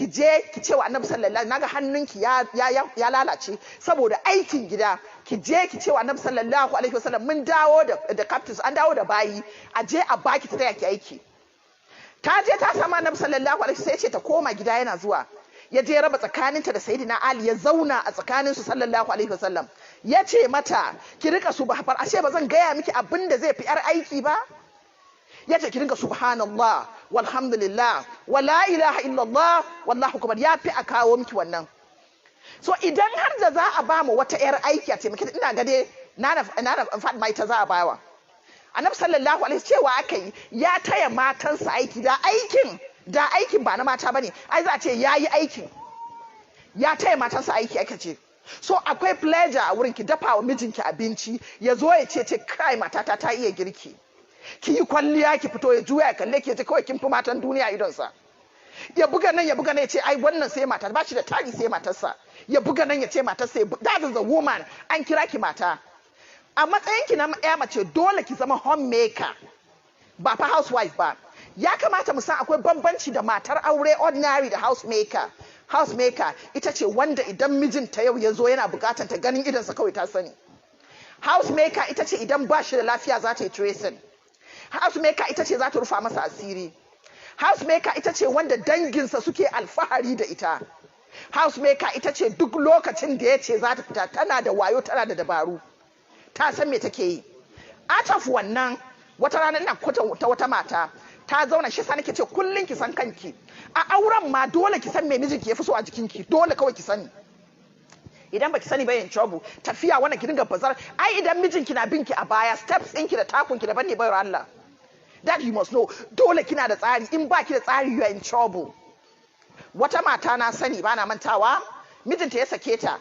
ki je ki ce wa annabi sallallahu naga hannunki ya lalace saboda aikin gida, ki je ki ce wa annabi sallallahu alaihi wasallam mun dawo da captains, an dawo da bayi, a je a baki ta taya ki aiki. Ta je ta samu annabi sallallahu alaihi wasallam sai ce ta koma gida, yana zuwa ya je raba tsakaninta da sayyidina Ali, ya zauna a tsakaninsu sallallahu alaihi wasallam, ya ce mata ki rika subhanallahi, ashe ba zan gaya miki abin da zai fi yar aiki ba, ya ce ki rinka subhanallah walhamdulillah wala ilaha illallah wallahu akbar, ya fi a kawo miki wannan. So idan har da za a ba mu wata yar aiki a taimake, ina gade na Fatima ita za a bawa. Annabi sallallahu alaihi cewa aka yi ya taya matansa aiki, da aikin ba na mata bane, ai za a ce yayi aikin, ya taya matansa aiki aka ce. So akwai pleasure a wurin ki dafa wa mijinki abinci, ya zo ya ce kai matata ta iya girki, ki yi kwalliya ki fito, ya juya ya kalle ki, ya ce kawai kin fi matan duniya idonsa, ya buga nan ya ce ai wannan sai mata, ba shi da tari sai matarsa, ya buga nan ya ce matarsa, that is a woman, an kira ki mata. A matsayinki na ya mace dole ki zama homemaker, ba fa housewife ba. Ya kamata mu san akwai bambanci da matar aure ordinary da housemaker. Housemaker ita ce wanda idan mijinta yau ya zo yana bukatar ta ganin idansa kawai ta sani. Housemaker ita ce idan ba shi da lafiya za ta yi tracing. Housemaker ita ce za ta rufa masa asiri. Housemaker ita ce wanda danginsa suke alfahari da ita. Housemaker ita ce duk lokacin da ya ce za ta fita tana da wayo, tana da dabaru, ta san me take yi. Out of wannan, wata rana ina kwatanta wata mata ta zauna, shi sa nake ce kullun ki san kanki. A auren ma dole ki san me mijinki yafi so a jikinki, dole kawai ki sani. Idan baki sani ba yin trouble, tafiya wannan ki dinga bazar. Ai idan mijinki na binki a baya, steps ɗinki da takunki daban ne bayar Allah. That you must know. Dole kina da tsari, in baki da tsari you are in trouble. Wata mata na sani bana mantawa, mijinta ya sake ta.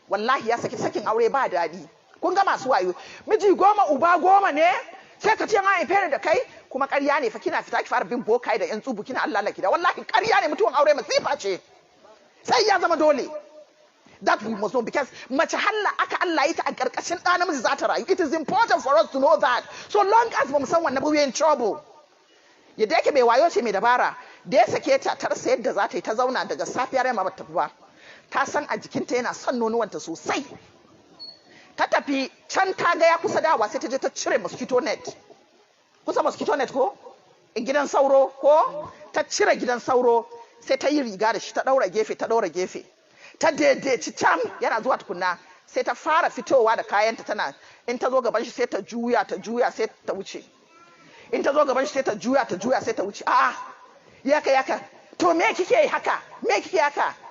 Wallahi ya saki, sakin aure ba dadi. Kun ga masu wayo, miji goma uba goma ne, sai ka ce ma in fere da kai, kuma ƙarya ne fa, kina fita ki fara bin bokai da yan tsubu kina Allah laki da, wallahi ƙarya ne, mutuwan aure masifa ce, sai ya zama dole. That we must know, because mace Allah yi ta a ƙarƙashin ɗa namiji za ta rayu. It is important for us to know that. So long as ba mu san wannan, we are in trouble. Yadda yake mai wayo ce mai dabara, da ya sake ta rasa yadda za ta yi, ta zauna daga safiyar yamma ba ta tafi ba. Ta san a jikinta yana son nonuwanta sosai. Ta tafi can, ta ga ya kusa dawa, sai ta je ta cire mosquito net. Kusa mosquito net ko? Gidan sauro ko? Ta cire gidan sauro, sai ta yi riga da shi, ta ɗaura gefe, ta daidaici can, yana zuwa tukunna, sai ta fara fitowa da kayanta, tana in ta zo gaban shi sai ta juya sai ta wuce. In ta zo gaban shi sai ta juya sai ta wuce. A'a, yaka, to me kike haka?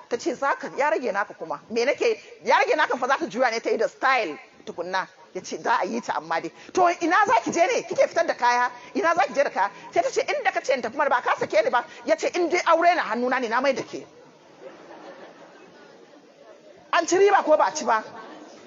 Ta ce zaka, ya rage naka kuma. Me nake, ya rage naka fa, zaka juya ne ta yi da style tukunna. Ya ce za a yi ta amma dai. To ina za ki je ne? Kike fitar da kaya? Ina za ki je da kaya? Sai ta ce inda ka ce in tafi, ba ka sake ni ba. Ya ce in dai aure na hannuna ne, na mai da ke. An ci riba ko ba ci ba?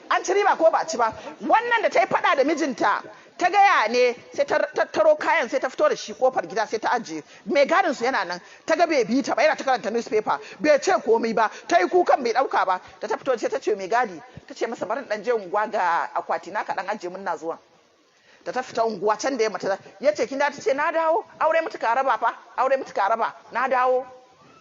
Wannan da ta yi fada da mijinta, ta gaya ne, sai ta tattaro kayan, sai ta fito da shi kofar gida, sai ta ajiye. Mai gadin su yana nan, ta ga bai bi ta ba, yana ta karanta newspaper, bai ce komai ba, ta yi kukan bai dauka ba. Da ta fito sai ta ce mai gadi, ta ce masa barin dan je unguwa ga akwati na kaɗan ajiye mun na zuwa. Da ta fita unguwa can da ya mata, ya ce kin da, ta ce na dawo, aure mutuka raba, na dawo.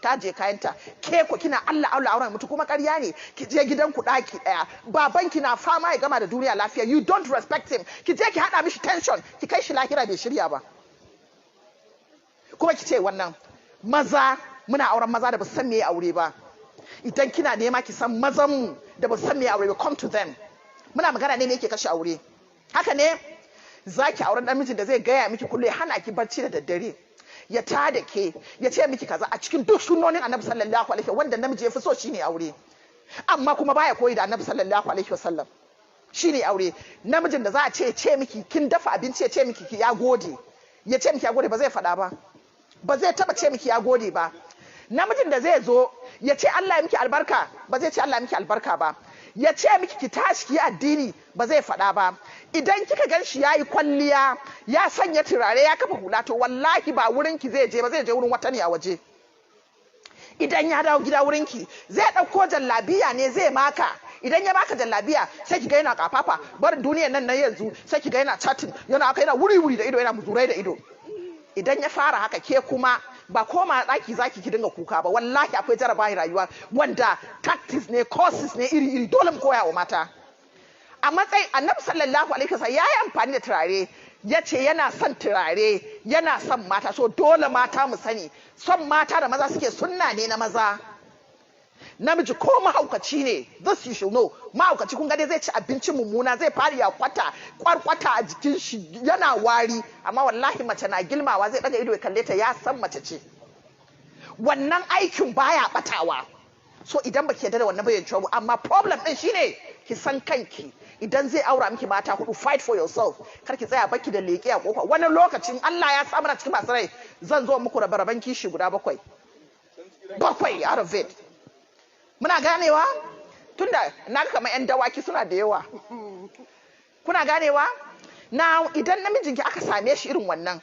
Ta je kayanta, ke ko kina Allah auren mutu, kuma ƙarya ne. Ki je gidan ku daki daya, babanki na fama ya gama da duniya lafiya, you don't respect him, ki je ki hada mishi tension, ki kai shi lahira bai shirya ba. Kuma ki ce wannan maza, muna auren maza da ba san me aure ba. Idan kina nema ki san mazan mu da ba san me aure ba, come to them. Muna magana ne me yake kashe aure. Haka ne zaki auren dan mijin da zai gaya miki kullu ya hana ki barci da daddare, ya tada ke, ya ce miki kaza a cikin duk sunnonin Annabi sallallahu alaihi wasallam, wanda namiji ya fi so shine aure, amma kuma baya koyi da Annabi sallallahu alaihi wasallam. Shine aure. Namijin da za a ce miki kin dafa abinci, ya ce miki ya gode, ya ce miki ya gode, ba zai faɗa ba, ba zai taba ce miki ya gode ba. Namijin da zai zo ya ce Allah ya miki albarka, ba zai ce Allah ya miki albarka ba. Ya ce miki ki tashi ki addini, ba zai faɗa ba. Idan kika gan shi yayi kwalliya, ya sanya turare, ya kafa hula, to wallahi ba wurin ki zai je ba, zai je wurin wata ne a waje. Idan ya dawo gida wurin ki, zai dauko jallabiya ne zai maka. Idan ya baka jallabiya, sai ki ga yana kafafa, barin duniyar nan na yanzu, sai ki ga yana chatting, yana wuri da ido, yana muzurai da ido. Idan ya fara haka, ke kuma ba koma daki zaki ki dinga kuka ba, wallahi akwai jarabawa rayuwa wanda tactics ne, courses ne iri dole mu koya wa mata. A matsayin Annabi sallallahu alaihi wasallam yayi amfani da turare, yace yana son turare, yana son mata, so dole mata mu sani son mata da maza suke sunna ne na maza. Namiji ko mahaukaci ne, this you should know, mahaukaci kun ga dai zai ci abinci mummuna, zai fara ya kwarkwata a jikin shi yana wari, amma wallahi mace na gilmawa zai daga ido ya kalle ta, ya san mace ce. Wannan aikin baya batawa. So idan baki yarda da wannan bayan trouble, amma problem din shine ki san kanki. Idan zai aura miki mata hudu, fight for yourself. Kar ki tsaya baki da leke a kofa. Wani lokacin Allah ya sa mana cikin masu rai, zan zo muku rabe-raben kishi guda bakwai out of it. Muna ganewa? Tunda na kama yan dawaki suna da yawa. Kuna ganewa? Now idan namijinki aka same shi irin wannan,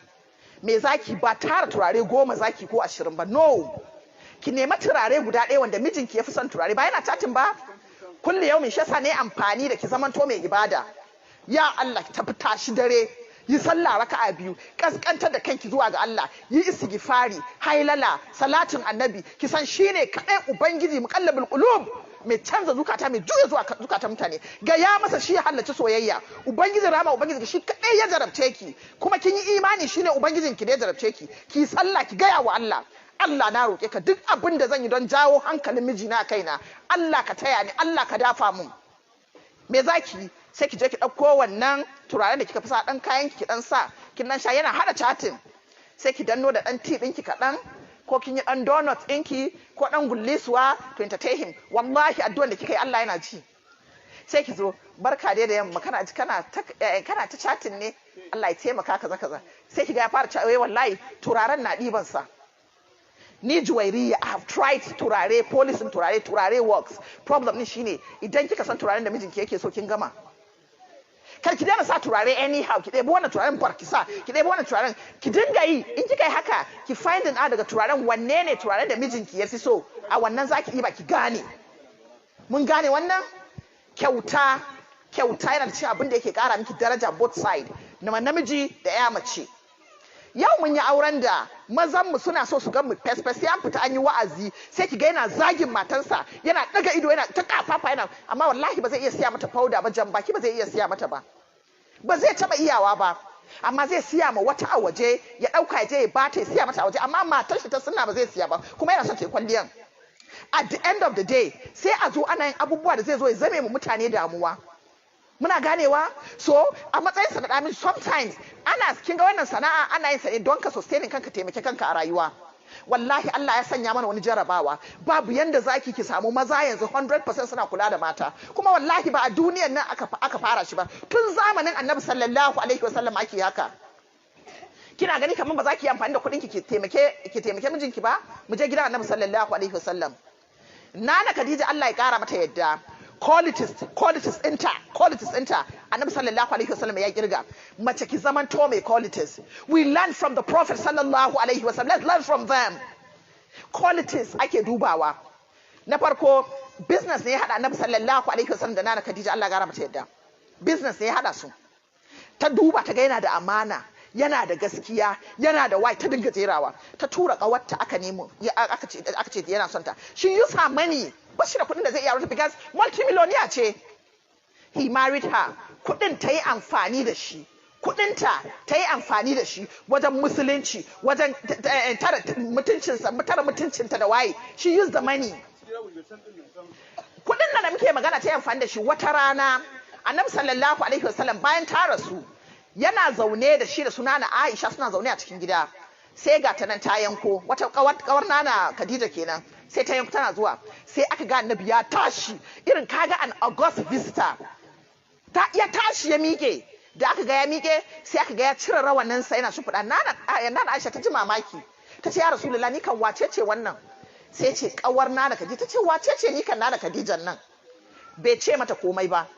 me zaki ba tara turare 10 zaki ko 20 ba, no. Ki nema turare guda ɗaya wanda mijinki ya fi son turare, ba yana chatting ba? Kulli yau min shasa ne amfani da ki zamanto mai ibada. Ya Allah ki tafi tashi dare, yi sallah raka'a 2, kaskantar da kanki zuwa ga Allah, yi istighfari, hailala, salatin annabi, ki san shine kadai ubangiji muqallabul qulub, mai canza zukata, mai juya zuwa zukata mutane. Ga ya masa shi ya halarci soyayya, ubangiji rama, ubangiji shi kadai ya jarabce ki, kuma kin yi imani shine ubangijin ki da ya jarabce ki. Ki sallah, ki gaya wa Allah, Allah na roƙe ka duk abin da zan yi don jawo hankalin mijina kaina, Allah ka taya ni, Allah ka dafa mun. Me zaki? Sai ki je ki ɗauko wannan turaren da kika fi sa, ɗan kayan ki ɗan sa, kin nan sha yana hada chatting. Sai ki danno da ɗan tea ɗinki kaɗan, ko kin yi ɗan donut ɗinki, ko ɗan gullisuwa to entertain him. Wallahi addu'an da kika yi Allah yana ji. Sai ki zo, barka dai da yamma, kana ta chatting ne, Allah ya taimaka kaza. Sai ki ga ya fara cewa wallahi turaren na ɗiban sa. Ni Juwairiya, I have tried turare, polisin turare works. Problem ni shine idan kika san turaren da mijinki yake so kin gama. Kar ki daina sa turare anyhow, ki ɗebo wannan turaren barkisa, ki ɗebo wannan turaren, ki dinga yi. In kika yi haka, ki finding out daga turaren wanne ne turaren da mijinki ya fi so, a wannan zaki yi ba ki gane. Mun gane wannan? Kyauta yana da cikin abin da yake kara miki daraja both side, na namiji da ya mace. Yau mun yi auren da mazan mu suna so su ga mu fes ya fita an yi wa'azi, sai ki ga yana zagin matansa, yana daga ido, yana ta kafafa, yana, amma wallahi ba zai iya siya mata powder ba, jan baki ba zai iya siya mata ba zai taba iyawa ba, amma zai siya ma wata a waje, ya dauka ya je ya bata, ya siya mata a waje, amma matar shi ta sunna ba zai siya ba, kuma yana son ta yi kwalliyan. At the end of the day sai a zo ana yin abubuwa da zai zo ya zame mu mutane damuwa. Muna ganewa? So a matsayin sa da namiji, sometimes kin ga wannan sana'a ana yin sa ne don ka sustain kanka, taimake kanka a rayuwa. Wallahi Allah ya sanya mana wani jarabawa, babu yanda zaki ki samu maza yanzu 100% suna kula da mata, kuma wallahi ba a duniyar nan aka fara shi ba, tun zamanin Annabi sallallahu alaihi wasallam ake haka. Kina gani kamar ba za ki yi amfani da kuɗin ki taimake mijinki ba? Mu je gidan Annabi sallallahu alaihi wasallam. Nana Khadija Allah ya kara mata yadda, qualities ɗinta Annabi sallallahu alaihi wasallam ya kirga. Mace ki zaman to mai qualities. We learn from the Prophet sallallahu alaihi wasallam. Let's learn from them. Qualities ake dubawa. Na farko, business ne ya hada Annabi sallallahu alaihi wasallam da Nana Khadija Allah ya kara mata yadda. Business ne ya hada su. Ta duba ta ga yana da amana, yana da gaskiya, yana da wai, ta dinga jerawa. Ta tura kawarta aka nemo, aka ce yana son ta. She used her money. Ba shi da kuɗin da zai iya aure because multimillionaire ce. He married her. Kuɗin ta yi amfani da shi. Kuɗinta ta yi amfani da shi wajen musulunci, wajen tara mutuncinta da waye. She used the money. Kuɗin nan da muke magana ta yi amfani da shi. Wata rana Annabi sallallahu alaihi wasallam bayan ta rasu, yana zaune da shi da sunana Aisha, suna zaune a cikin gida. Sai ga ta nan ta yanko, wata kawar Nana Khadija kenan. Sai ta yanko tana zuwa, sai aka ga Annabi ya tashi, irin kaga an august visitor. Ya tashi ya miƙe, da aka ga ya miƙe, sai aka ga ya cire rawanin sa yana shimfiɗa. Nana Aisha ta ji mamaki, ta ce ya Rasulullah, ni kan wace ce wannan? Sai ce kawar Nana Khadija. Ta ce wace ce ni kan Nana Khadijan nan? Bai ce mata komai ba.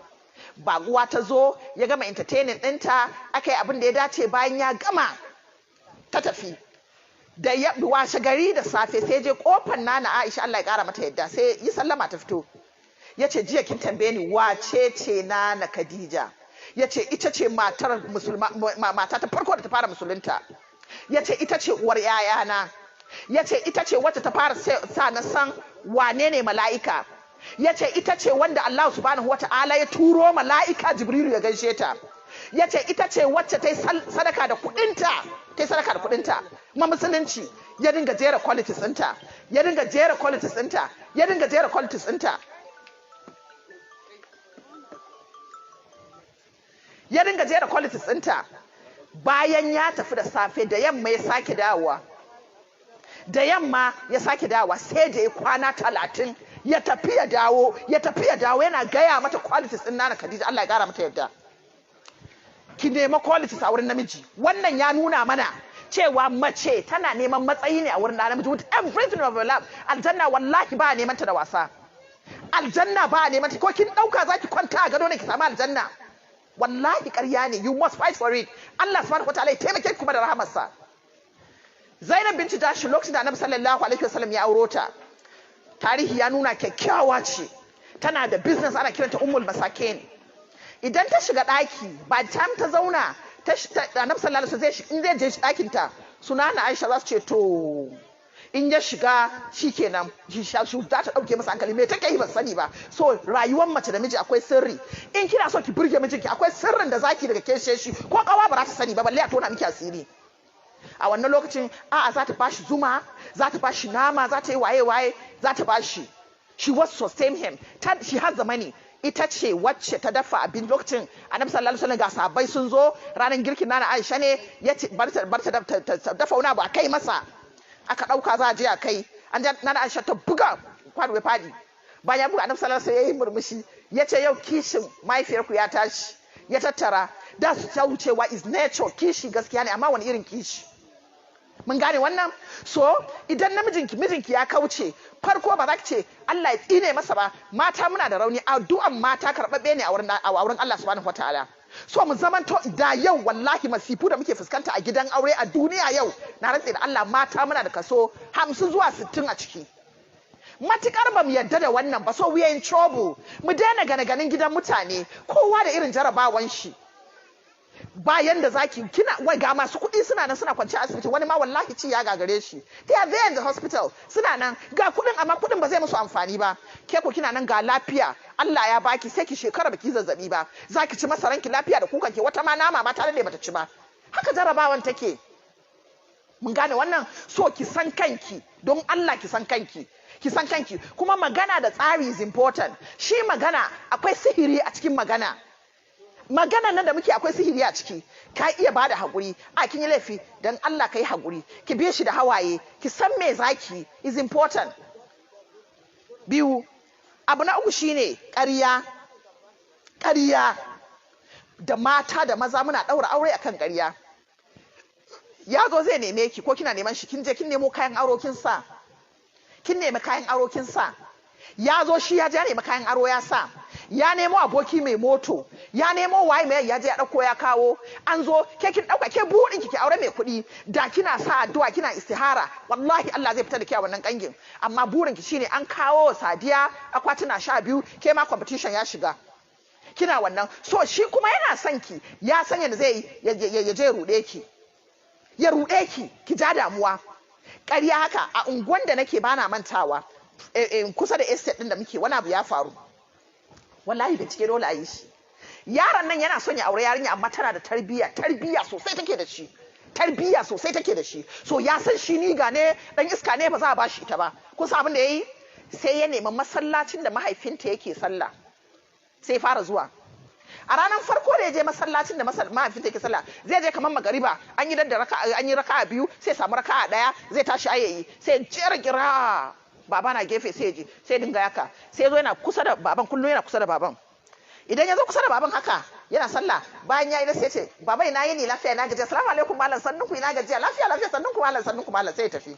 Baguwa ta zo, ya gama entertaining ɗinta, aka yi abin da ya dace, bayan ya gama ta tafi. Da ya washe gari da safe sai je kofar Nana Aisha Allah ya kara mata yadda, sai yi sallama ta fito. Ya ce jiya kin tambaye ni wace ce Nana Khadija? Ya ce ita ce mata ta farko da ta fara musulunta. Ya ce ita ce uwar yayana. yace ita ce wacce ta fara sa na san wane ne mala'ika, yace ita ce wanda Allah subhanahu wata'ala ya turo mala'ika Jibrilu ya gaishe ta, yace ita ce wacce ta yi sadaka da kudinta, ma musulunci ya dinga jera qualities ɗinta, ya dinga jera qualities ɗinta, bayan ya tafi da safe da yamma ya sake dawowa, sai da ya kwana 30 ya tafi ya dawo yana gaya mata qualities ɗin Nana Khadija, Allah ya gara mata yadda. Ki nema qualities a wurin namiji. Wannan ya nuna mana cewa mace tana neman matsayi ne a wurin namiji with everything of your life. Aljanna wallahi ba neman ta da wasa. Aljanna ba neman ta, ko kin dauka zaki kwanta a gado ne ki samu aljanna. Wallahi ƙarya ne, you must fight for it. Allah subhanahu wataala ya taimake kuma da rahamarsa. Zainab binti Jahsh lokacin da Annabi sallallahu alaihi wasallam ya auro ta, tarihi ya nuna kyakkyawa ce, tana da business ana kiranta ummul masakin. Idan ta shiga ɗaki ba ta zauna Annabi sallallahu alaihi wasallam in zai je ɗakin ta, suna na Aisha za su ce to in ya shiga shikenan shi za ta dauke masa hankali, me take yi ba sani ba. So rayuwar mace da miji akwai sirri. In kina so ki burge mijinki akwai sirrin da zaki daga keshe shi ko kawa ba za ta sani ba, balle a tona miki asiri. A wannan lokacin a'a za ta bashi zuma, za ta bashi nama, za ta yi waye za ta bashi. She was sustain him. She has the money. Ita ce wacce ta dafa abin lokacin Annabi sallallahu alaihi wasallam ga sahabbai sun zo ranar girkin Nana Aisha ne ya ce bar ta dafa wani abu a kai masa. Aka dauka za a je a kai. An Nana Aisha ta buga kwado ya fadi. Bayan buga Annabi sallallahu alaihi wasallam yayi murmushi yace yau kishin mahaifiyarku ya tashi. Ya tattara da su ta wucewa is nature, kishi gaskiya ne, amma wani irin kishi. Mun gane wannan? So idan mijinki ya kauce, farko ba za ki ce Allah ya tsine masa ba. Mata muna da rauni, addu'an mata karɓaɓɓe ne a wurin Allah subhanahu wataala. So mu zamanto da yau wallahi masifu da muke fuskanta a gidan aure a duniya yau, na rantse da Allah mata muna da kaso 50 zuwa 60 a ciki. Matukar ba mu yadda da wannan ba, so we are in trouble. Mu daina ganin gidan mutane, kowa da irin jarabawan shi. Bayan da zaki wai ga masu kuɗi suna nan suna kwance asibiti, wani ma wallahi ci ya gagare shi. They are there in the hospital, suna nan ga kuɗin amma kuɗin ba zai musu amfani ba. Ke ko kina nan ga lafiya, Allah ya baki, sai ki shekara baki zazzabi ba. Zaki ci masaranki lafiya da kukan ki, wata ma nama ba tare da bata ci ba. Haka jarabawan take. Mun gane wannan? So ki san kanki, don Allah ki san kanki. Ki san kanki, kuma magana da tsari is important. Shi magana akwai sihiri a cikin magana. Magana nan da muke akwai sihiri a ciki. Ka iya bada haƙuri, a kin yi laifi, dan Allah ka yi haƙuri, ki biye shi da hawaye, ki san me zaki is important. Biyu, abu na uku shine ƙarya. Da mata da maza muna ɗaura aure akan ƙarya. Ya zo zai neme ki ko kina neman shi, kin je kin nemo kayan aro kin sa. Kin nemi kayan aro kin sa. Ya zo shi ya je nemi kayan aro ya sa. Ya nemo aboki mai moto, ya nemo waye mai ya je ya dauko ya kawo. An zo ke kin dauka ke buɗin ki aure mai kuɗi, da kina sa addu'a kina istihara, wallahi Allah zai fita da ke a wannan kangin. Amma burin ki shine an kawo Sadiya akwatuna 12, ke ma competition ya shiga. Kina wannan. So shi kuma yana son ki, ya san yadda zai ya je rude ki. Ya rude ki, ki ja damuwa. Ƙarya haka a unguwan da nake bana mantawa, kusa da estate din da muke wani abu ya faru. Wallahi da cike dole a yi shi. Yaron nan yana son ya aure yarinya amma tana da tarbiyya sosai take da shi. So ya san shi ni ga ne dan iska ne ba za a bashi ita ba. Kusa abin da yayi sai ya nemi masallacin da mahaifinta yake sallah. Sai fara zuwa. A ranar farko da ya je masallacin da mahaifinta yake sallah, zai je kamar magariba, an yi raka'a biyu, sai samu raka'a daya, zai tashi ayayi, sai jera kira. Baba na gefe sai ji, sai dinga yaka, sai zo yana kusa da baban, kullum yana kusa da baban. Idan ya zo kusa da baban haka yana sallah, bayan ya yi da sai ce baba ina yini lafiya na gajiya, assalamu alaikum malam sannunku ina gajiya, lafiya sannunku malam, sai ya tafi.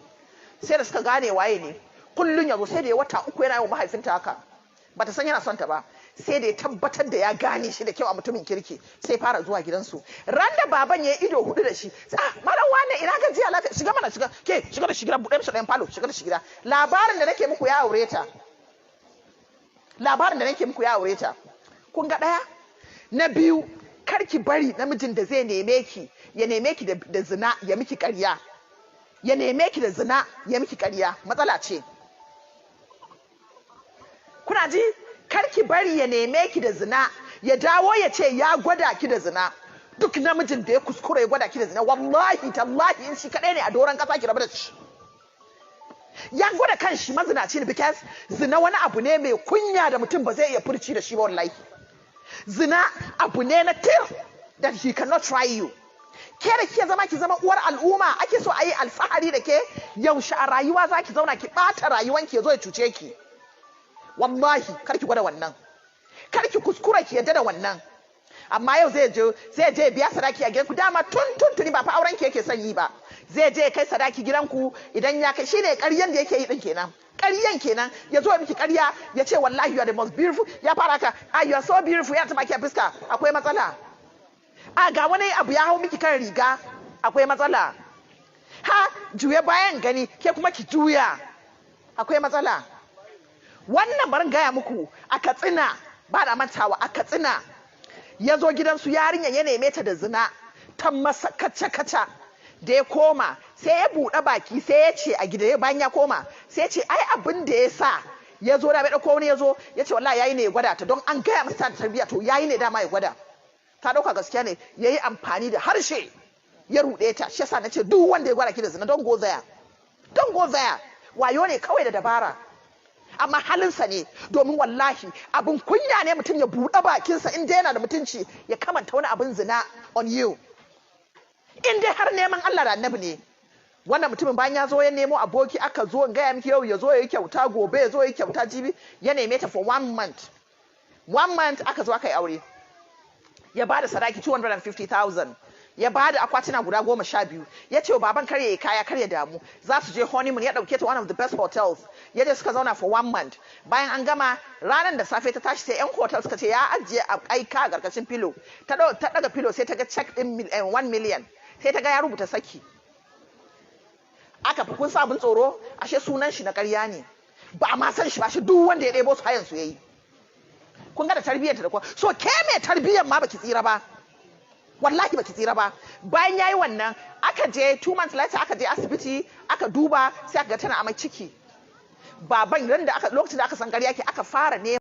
Sai da suka gane waye ne, kullum ya zo, sai da ya wata 3 yana yi wa mahaifinta haka, bata san yana son ta ba. Sai da ya tabbatar da ya gane shi da kyau a mutumin kirki, sai fara zuwa gidansu. Ran da baban ya yi ido 4 da shi, malam wane ina gajiya lafiya, shiga mana shiga da shiga, buɗe mishi ɗayan falo, shiga da shiga. Labarin da nake muku ya aure ta. Kun ga ɗaya? Na biyu, kar ki bari namijin da zai neme ki, ya neme ki da zina, ya miki ƙarya. ya neme ki da zina ya miki ƙarya matsala ce. Kuna ji? Kar ki bari ya neme ki da zina ya dawo ya ce ya gwada ki da zina. Duk namijin da ya kuskure ya gwada ki da zina wallahi tallahi in shi kadai ne a doron kasa ki rabu da shi. Ya gwada kanshi mazinaci ne because zina wani abu ne mai kunya da mutum ba zai iya furci da shi ba wallahi. Zina abu ne na tir that he cannot try you. Ke da kike zama ki zama uwar al'umma ake so a yi alfahari da ke yaushe a rayuwa za ki zauna ki ɓata rayuwanki ya zo ya cuce ki. Wallahi kar ki gwada wannan. Kar ki kuskura ki yadda da wannan. Amma yau zai je biya sadaki a gidanku dama tuni ba fa auren ki yake son yi ba. Zai je kai sadaki gidanku idan ya kai shine ƙaryan da yake yi din kenan. Ƙaryan kenan ya zo miki ƙarya ya ce wallahi you are the most beautiful ya fara ka you are so beautiful ya taba ki a fuska akwai matsala. Ga wani abu ya hau miki kan riga akwai matsala. Ha juye bayan gani ke kuma ki juya akwai matsala. Wannan barin gaya muku a Katsina ba da mantawa a Katsina ya zo gidansu yarinya ya neme ta da zina ta masa kaca-kaca da ya koma sai ya buɗe baki sai ya ce a gida bayan ya koma sai ya ce ai abin da ya sa ya zo da bai ɗauko wani ya zo ya ce wallahi yayi ne ya gwada ta don an gaya masa ta tarbiyya to yayi ne dama ya gwada ta ɗauka gaskiya ne ya yi amfani da harshe ya ruɗe ta shi yasa na ce duk wanda ya gwada ki da zina don go zaya wayo ne kawai da dabara amma halinsa ne domin wallahi abin kunya ne mutum ya buɗe bakinsa in dai yana da mutunci ya kamanta wani abin zina on you in dai har neman Allah da annabi ne. Wannan mutumin bayan ya zo ya nemo aboki aka zo in gaya miki yau ya zo ya yi kyauta gobe ya zo ya yi kyauta jibi ya neme ta for 1 month aka zo aka yi aure ya bada sadaki 250,000 ya bada akwatina guda 12 ya ce wa baban kar ya yi kaya kar ya damu za su je honeymoon ya dauke ta one of the best hotels ya je suka zauna for 1 month bayan an gama ranar da safe ta tashi sai yan hotel suka ce ya ajiye a aika a karkashin filo ta daga filo sai ta ga check din 1 million sai ta ga ya rubuta saki aka fi kun sa abin tsoro ashe sunan shi na ƙarya ne ba a ma san shi ba shi duk wanda ya ɗebo su hayan su yayi kun ga da tarbiyyar ta da kuwa so ke mai tarbiyyar ma baki tsira ba wallahi baki tsira ba bayan yayi wannan aka je 2 months later aka je asibiti aka duba sai aka ga tana amai ciki baban lokacin da aka san ƙarya ke aka fara ne